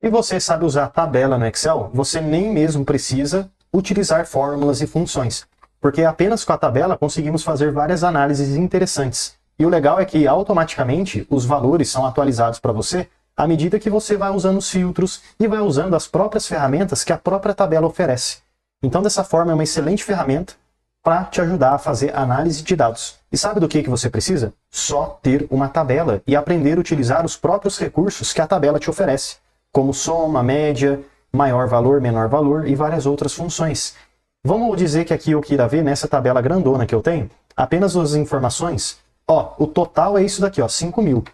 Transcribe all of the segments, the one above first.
E você sabe usar tabela no Excel, você nem mesmo precisa utilizar fórmulas e funções, porque apenas com a tabela conseguimos fazer várias análises interessantes. E o legal é que automaticamente os valores são atualizados para você à medida que você vai usando os filtros e vai usando as próprias ferramentas que a própria tabela oferece. Então, dessa forma, é uma excelente ferramenta para te ajudar a fazer análise de dados. E sabe do que você precisa? Só ter uma tabela e aprender a utilizar os próprios recursos que a tabela te oferece, como soma, média, maior valor, menor valor e várias outras funções. Vamos dizer que aqui eu queira ver nessa tabela grandona que eu tenho, apenas as informações. Ó, o total é isso daqui, ó, 5.000.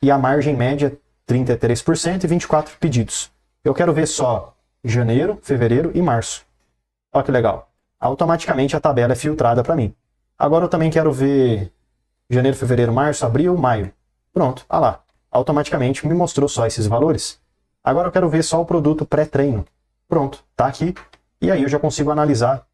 E a margem média, 33% e 24 pedidos. Eu quero ver só janeiro, fevereiro e março. Ó que legal. Automaticamente a tabela é filtrada para mim. Agora eu também quero ver janeiro, fevereiro, março, abril, maio. Pronto, olha lá. Automaticamente me mostrou só esses valores. Agora eu quero ver só o produto pré-treino. Pronto, tá aqui. E aí eu já consigo analisar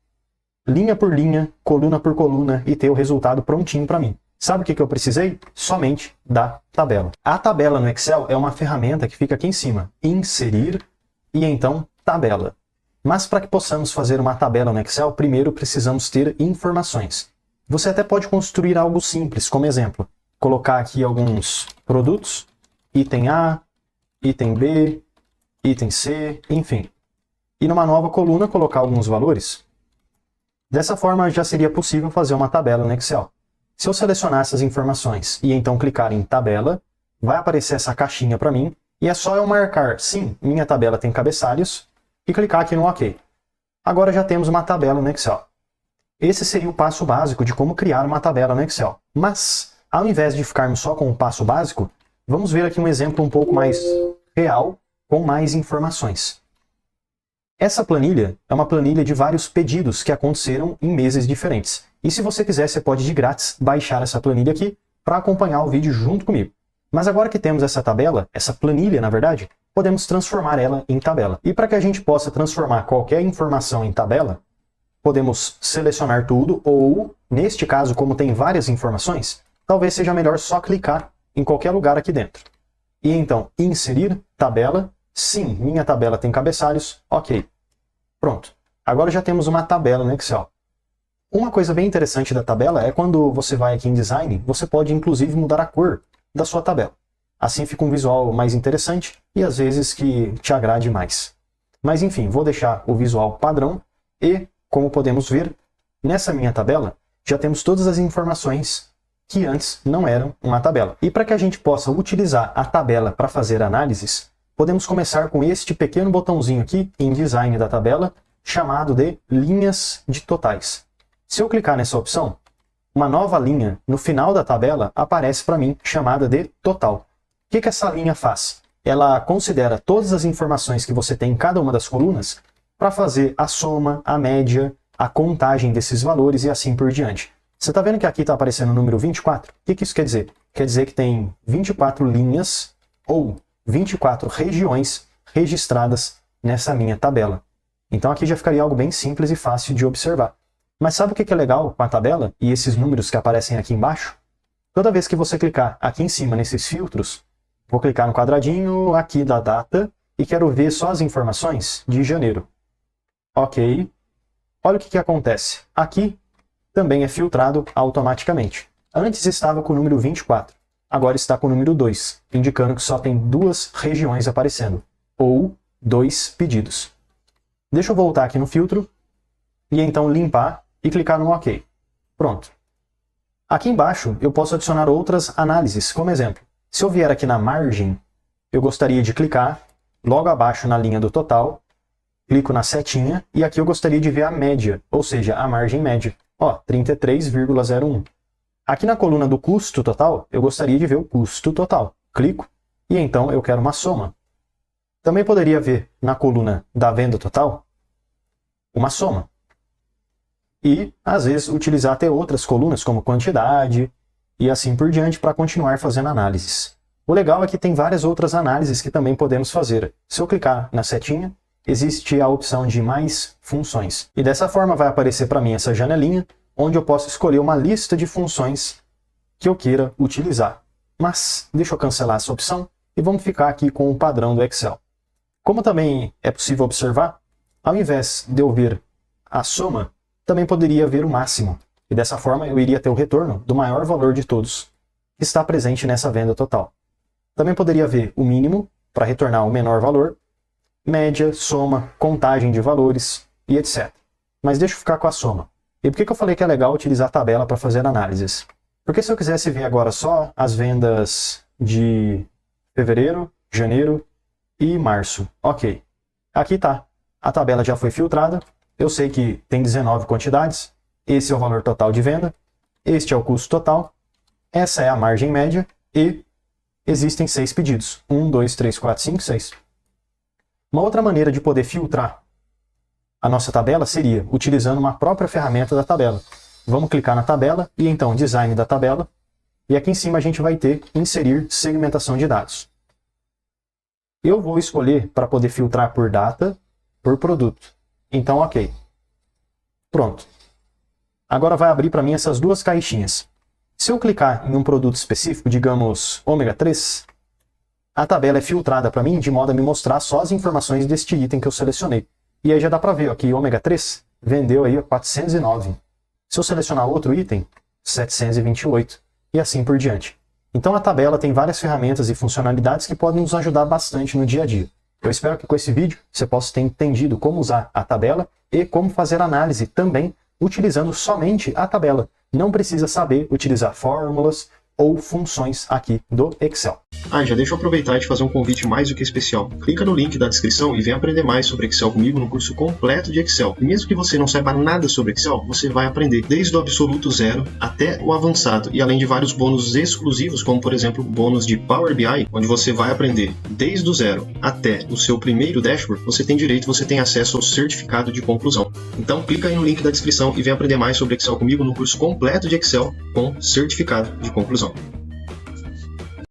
linha por linha, coluna por coluna e ter o resultado prontinho para mim. Sabe o que eu precisei? Somente da tabela. A tabela no Excel é uma ferramenta que fica aqui em cima. Inserir e então tabela. Mas para que possamos fazer uma tabela no Excel, primeiro precisamos ter informações. Você até pode construir algo simples, como exemplo, colocar aqui alguns produtos, item A, item B, item C, enfim. E numa nova coluna colocar alguns valores. Dessa forma já seria possível fazer uma tabela no Excel. Se eu selecionar essas informações e então clicar em tabela, vai aparecer essa caixinha para mim e é só eu marcar, sim, minha tabela tem cabeçalhos, e clicar aqui no OK. Agora já temos uma tabela no Excel. Esse seria o passo básico de como criar uma tabela no Excel. Mas, ao invés de ficarmos só com o passo básico, vamos ver aqui um exemplo um pouco mais real, com mais informações. Essa planilha é uma planilha de vários pedidos que aconteceram em meses diferentes. E se você quiser, você pode de grátis baixar essa planilha aqui para acompanhar o vídeo junto comigo. Mas agora que temos essa tabela, essa planilha na verdade, podemos transformar ela em tabela. E para que a gente possa transformar qualquer informação em tabela, podemos selecionar tudo ou, neste caso, como tem várias informações, talvez seja melhor só clicar em qualquer lugar aqui dentro. E então, inserir, tabela, sim, minha tabela tem cabeçalhos, ok. Pronto. Agora já temos uma tabela no Excel. Uma coisa bem interessante da tabela é quando você vai aqui em Design, você pode inclusive mudar a cor da sua tabela. Assim fica um visual mais interessante e às vezes que te agrade mais. Mas enfim, vou deixar o visual padrão e, como podemos ver, nessa minha tabela já temos todas as informações que antes não eram uma tabela. E para que a gente possa utilizar a tabela para fazer análises, podemos começar com este pequeno botãozinho aqui em Design da tabela, chamado de linhas de totais. Se eu clicar nessa opção, uma nova linha no final da tabela aparece para mim, chamada de total. O que essa linha faz? Ela considera todas as informações que você tem em cada uma das colunas para fazer a soma, a média, a contagem desses valores e assim por diante. Você está vendo que aqui está aparecendo o número 24? O que isso quer dizer? Quer dizer que tem 24 linhas ou 24 regiões registradas nessa minha tabela. Então aqui já ficaria algo bem simples e fácil de observar. Mas sabe o que é legal com a tabela e esses números que aparecem aqui embaixo? Toda vez que você clicar aqui em cima nesses filtros, vou clicar no quadradinho aqui da data e quero ver só as informações de janeiro. Ok. Olha o que acontece. Aqui também é filtrado automaticamente. Antes estava com o número 24, agora está com o número 2, indicando que só tem 2 regiões aparecendo, ou 2 pedidos. Deixa eu voltar aqui no filtro e então limpar e clicar no OK. Pronto. Aqui embaixo eu posso adicionar outras análises, como exemplo. Se eu vier aqui na margem, eu gostaria de clicar logo abaixo na linha do total, clico na setinha e aqui eu gostaria de ver a média, ou seja, a margem média. Ó, 33,01. Aqui na coluna do custo total, eu gostaria de ver o custo total. Clico e então eu quero uma soma. Também poderia ver na coluna da venda total uma soma. E, às vezes, utilizar até outras colunas como quantidade e assim por diante para continuar fazendo análises. O legal é que tem várias outras análises que também podemos fazer. Se eu clicar na setinha, existe a opção de mais funções. E dessa forma vai aparecer para mim essa janelinha, onde eu posso escolher uma lista de funções que eu queira utilizar. Mas deixa eu cancelar essa opção e vamos ficar aqui com o padrão do Excel. Como também é possível observar, ao invés de eu ver a soma, também poderia ver o máximo. E dessa forma eu iria ter o retorno do maior valor de todos que está presente nessa venda total. Também poderia ver o mínimo para retornar o menor valor, média, soma, contagem de valores e etc. Mas deixa eu ficar com a soma. E por que eu falei que é legal utilizar a tabela para fazer análises? Porque se eu quisesse ver agora só as vendas de fevereiro, janeiro e março, ok. Aqui tá. A tabela já foi filtrada. Eu sei que tem 19 quantidades. Esse é o valor total de venda. Este é o custo total. Essa é a margem média. E existem 6 pedidos. 1, 2, 3, 4, 5, 6. Uma outra maneira de poder filtrar a nossa tabela seria utilizando uma própria ferramenta da tabela. Vamos clicar na tabela e então design da tabela. E aqui em cima a gente vai ter inserir segmentação de dados. Eu vou escolher para poder filtrar por data, por produto. Então, ok. Pronto. Agora vai abrir para mim essas duas caixinhas. Se eu clicar em um produto específico, digamos ômega 3, a tabela é filtrada para mim de modo a me mostrar só as informações deste item que eu selecionei. E aí já dá para ver ó, que ômega 3 vendeu aí 409. Se eu selecionar outro item, 728 e assim por diante. Então a tabela tem várias ferramentas e funcionalidades que podem nos ajudar bastante no dia a dia. Eu espero que com esse vídeo você possa ter entendido como usar a tabela e como fazer análise também utilizando somente a tabela. Não precisa saber utilizar fórmulas ou funções aqui do Excel. Já deixa eu aproveitar e te fazer um convite mais do que especial. Clica no link da descrição e vem aprender mais sobre Excel comigo no curso completo de Excel. E mesmo que você não saiba nada sobre Excel, você vai aprender desde o absoluto zero até o avançado. E além de vários bônus exclusivos, como por exemplo o bônus de Power BI, onde você vai aprender desde o zero até o seu primeiro dashboard, você tem acesso ao certificado de conclusão. Então clica aí no link da descrição e vem aprender mais sobre Excel comigo no curso completo de Excel com certificado de conclusão.